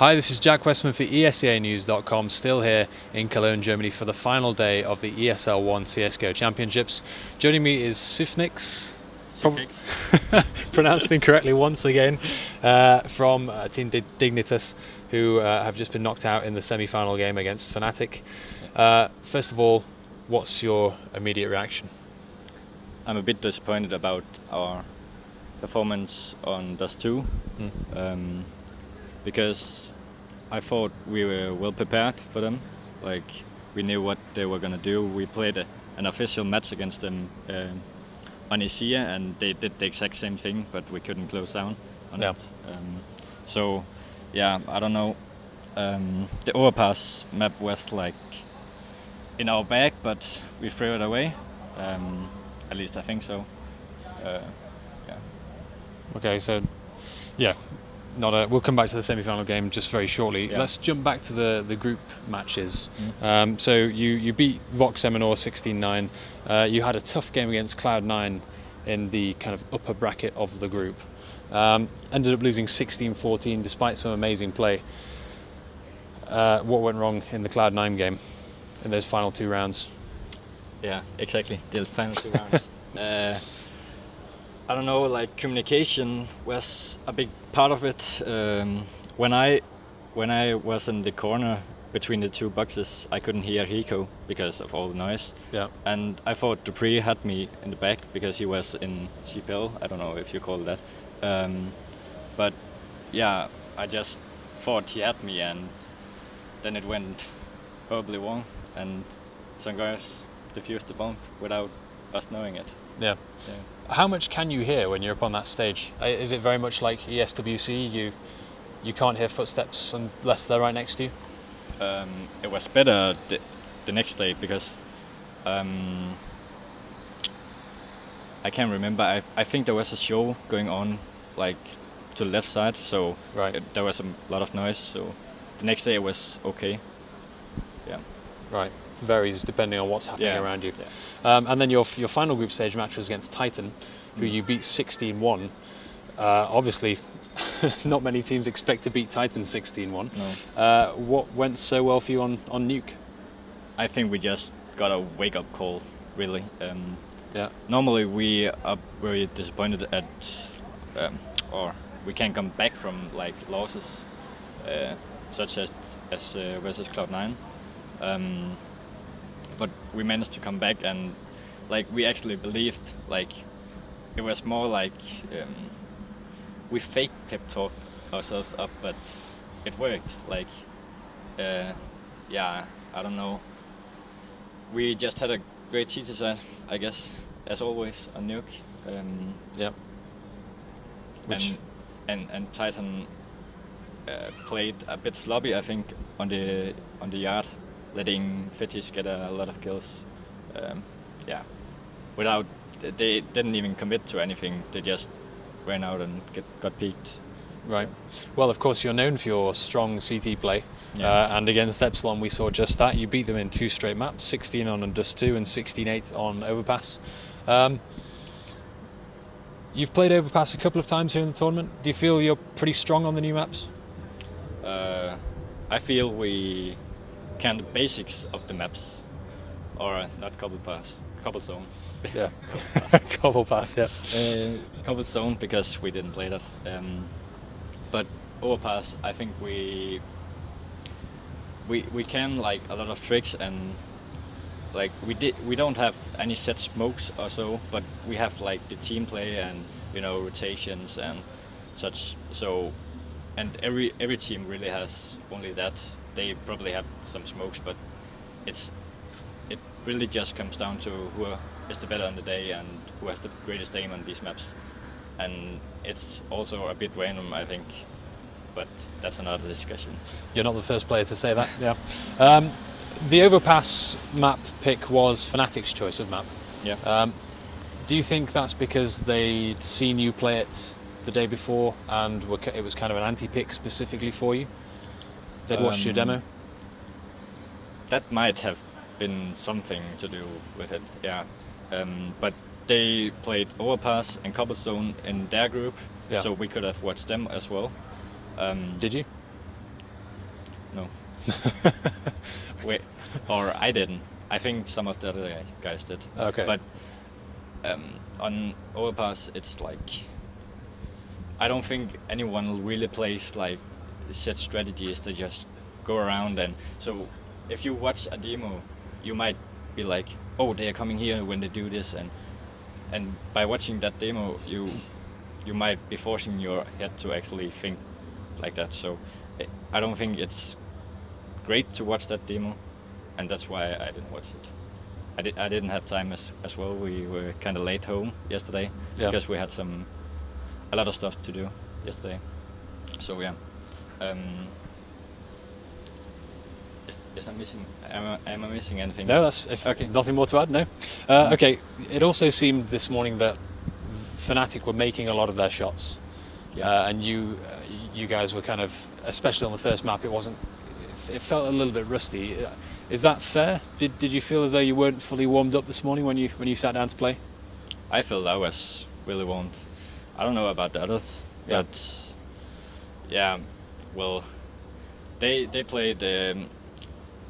Hi, this is Jack Westman for ESCAnews.com, still here in Cologne, Germany for the final day of the ESL One CSGO Championships. Joining me is Xyp9x, pronounced incorrectly once again, from Team Dignitas, who have just been knocked out in the semi-final game against Fnatic. First of all, what's your immediate reaction? I'm a bit disappointed about our performance on Dust 2. Because I thought we were well prepared for them. Like, we knew what they were gonna do. We played an official match against them on ESEA, and they did the exact same thing, but we couldn't close down on it. So, yeah, I don't know. The overpass map was like in our bag, but we threw it away. At least I think so. Yeah. Okay, so yeah. We'll come back to the semi-final game just very shortly. Let's jump back to the group matches. So you beat Vox Eminor 16-9. You had a tough game against Cloud9 in the kind of upper bracket of the group. Ended up losing 16-14 despite some amazing play. What went wrong in the Cloud9 game in those final two rounds? Yeah, exactly. The final two rounds. I don't know, like, communication was a big part of it. When I was in the corner between the two boxes, I couldn't hear Hiko because of all the noise. Yeah. And I thought Dupree had me in the back because he was in CPL. I don't know if you call it that. But yeah, I just thought he had me, and then it went horribly wrong, and some guys defused the bomb without us knowing it. Yeah. How much can you hear when you're up on that stage? Is it very much like ESWC? You can't hear footsteps unless they're right next to you? It was better the next day because I can't remember. I think there was a show going on like to the left side, so there was a lot of noise. So the next day it was okay. Yeah. Right. Varies depending on what's happening around you. And then your final group stage match was against Titan, who you beat 16-1. Obviously, not many teams expect to beat Titan 16-1. No. What went so well for you on Nuke? I think we just got a wake-up call, really. Yeah. Normally we are very disappointed at, or we can come back from like losses, such as versus Cloud9. But we managed to come back, and like we actually believed, like it was more like we fake pep talk ourselves up, but it worked. Like yeah, I don't know. We just had a great teacher side, I guess, as always on Nuke. Yeah. And Titan played a bit sloppy, I think, on the yard, letting Fetish get a lot of kills. Yeah, they didn't even commit to anything. They just ran out and got peaked. Right. Well, of course, you're known for your strong CT play, and against Epsilon we saw just that. You beat them in 2 straight maps, 16 on Dust 2 and 16-8 on Overpass. You've played Overpass a couple of times here in the tournament. Do you feel you're pretty strong on the new maps? I feel we can the basics of the maps, or not cobblestone. Yeah, Cobblepass. Yeah, cobblestone, because we didn't play that. But Overpass, I think we can like a lot of tricks, and like we don't have any set smokes or so, but we have like the team play and rotations and such. So, and every team really has only that. They probably have some smokes, but it really just comes down to who is the better on the day and who has the greatest aim on these maps. And it's also a bit random, I think, but that's another discussion. You're not the first player to say that. Yeah. The Overpass map pick was Fnatic's choice of map. Yeah. Do you think that's because they'd seen you play it the day before and it was kind of an anti-pick specifically for you? They'd watched your demo? That might have been something to do with it, yeah. But they played Overpass and Cobblestone in their group, so we could have watched them as well. Did you? Wait, or I didn't. I think some of the other guys did. Okay. But on Overpass, it's like I don't think anyone really plays like set strategies. They just go around, and so if you watch a demo, you might be like, oh, they are coming here when they do this, and by watching that demo, you might be forcing your head to actually think like that. So I don't think it's great to watch that demo, and that's why I didn't watch it. I didn't have time as well. We were kind of late home yesterday because we had a lot of stuff to do yesterday. So yeah. Is I missing? Am I missing anything? No, that's okay. Nothing more to add. No. Okay. It also seemed this morning that Fnatic were making a lot of their shots, and you guys were kind of, especially on the first map, it felt a little bit rusty. Is that fair? Did you feel as though you weren't fully warmed up this morning when you sat down to play? I felt I was really warmed. I don't know about the others, but yeah, well, they played in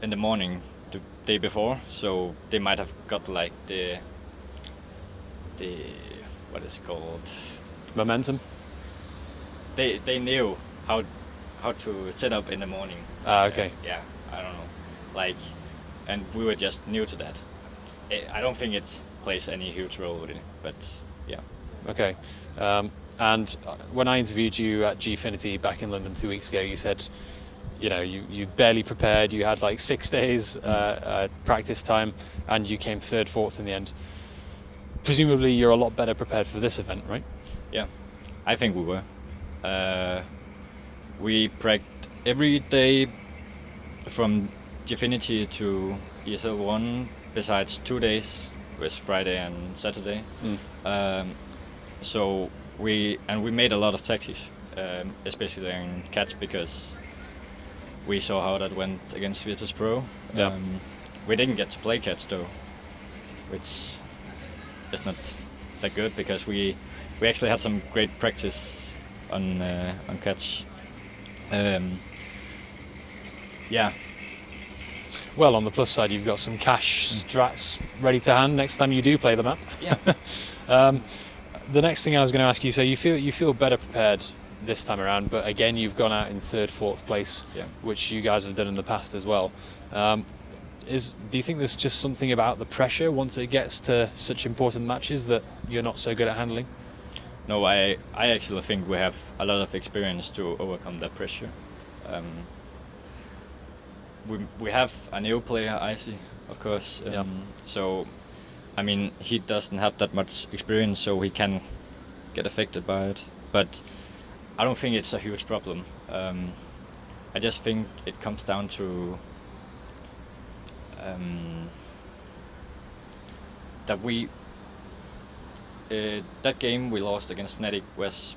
the morning the day before, so they might have got like the what is it called, momentum. They knew how to set up in the morning. Okay. Yeah, I don't know, like, and we were just new to that. I don't think it plays any huge role with it, but yeah. Okay. And when I interviewed you at Gfinity back in London 2 weeks ago, you said, you barely prepared. You had like 6 days practice time, and you came third, fourth in the end. Presumably, you're a lot better prepared for this event, right? Yeah, I think we were. We practiced every day from Gfinity to ESL One, besides 2 days, with Friday and Saturday. So we made a lot of tactics, especially in Cats, because we saw how that went against Virtus Pro. Yeah. We didn't get to play Cats though, which is not that good, because we actually had some great practice on Cats. Yeah. Well, on the plus side, you've got some cash strats ready to hand next time you do play the map. Yeah. The next thing I was going to ask you, so you feel better prepared this time around, but again, you've gone out in third, fourth place, which you guys have done in the past as well. Do you think there's just something about the pressure once it gets to such important matches that you're not so good at handling? No, I actually think we have a lot of experience to overcome that pressure. We have a new player, Icy, of course. So, I mean, he doesn't have that much experience, so he can get affected by it. But I don't think it's a huge problem. I just think it comes down to that game we lost against Fnatic was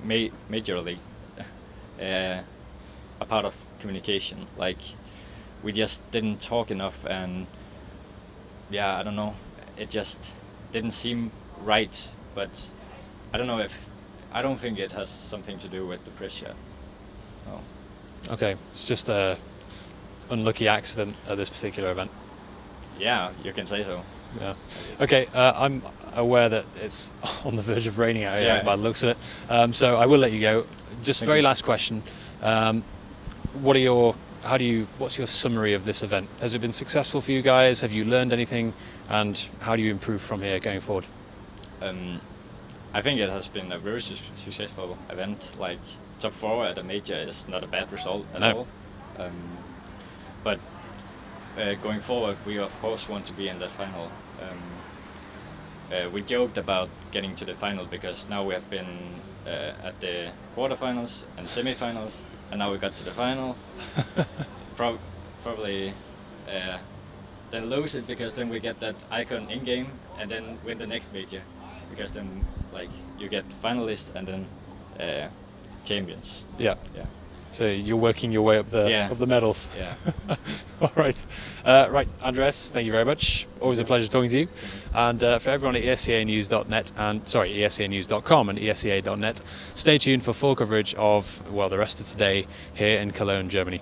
majorly a part of communication. Like, we just didn't talk enough, and yeah, I don't know, it just didn't seem right. But I don't think it has something to do with the pressure. No. Okay, it's just a unlucky accident at this particular event. Yeah, you can say so. Yeah. Okay, I'm aware that it's on the verge of raining out here by the looks of it. So I will let you go. Just very last question. What's your summary of this event? Has it been successful for you guys? Have you learned anything? And how do you improve from here going forward? I think it has been a very successful event. Like, top 4 at a major is not a bad result at all. But going forward, we of course want to be in that final. We joked about getting to the final because now we have been at the quarterfinals and semifinals, and now we got to the final. Probably then lose it, because then we get that icon in game, and then win the next major, because then like you get finalists and then champions. Yeah. So you're working your way up the medals. Yeah. All right. Right, Andreas, thank you very much. Always a pleasure talking to you. And for everyone at escanews.net and escanews.com and esca.net, stay tuned for full coverage of, well, the rest of today here in Cologne, Germany.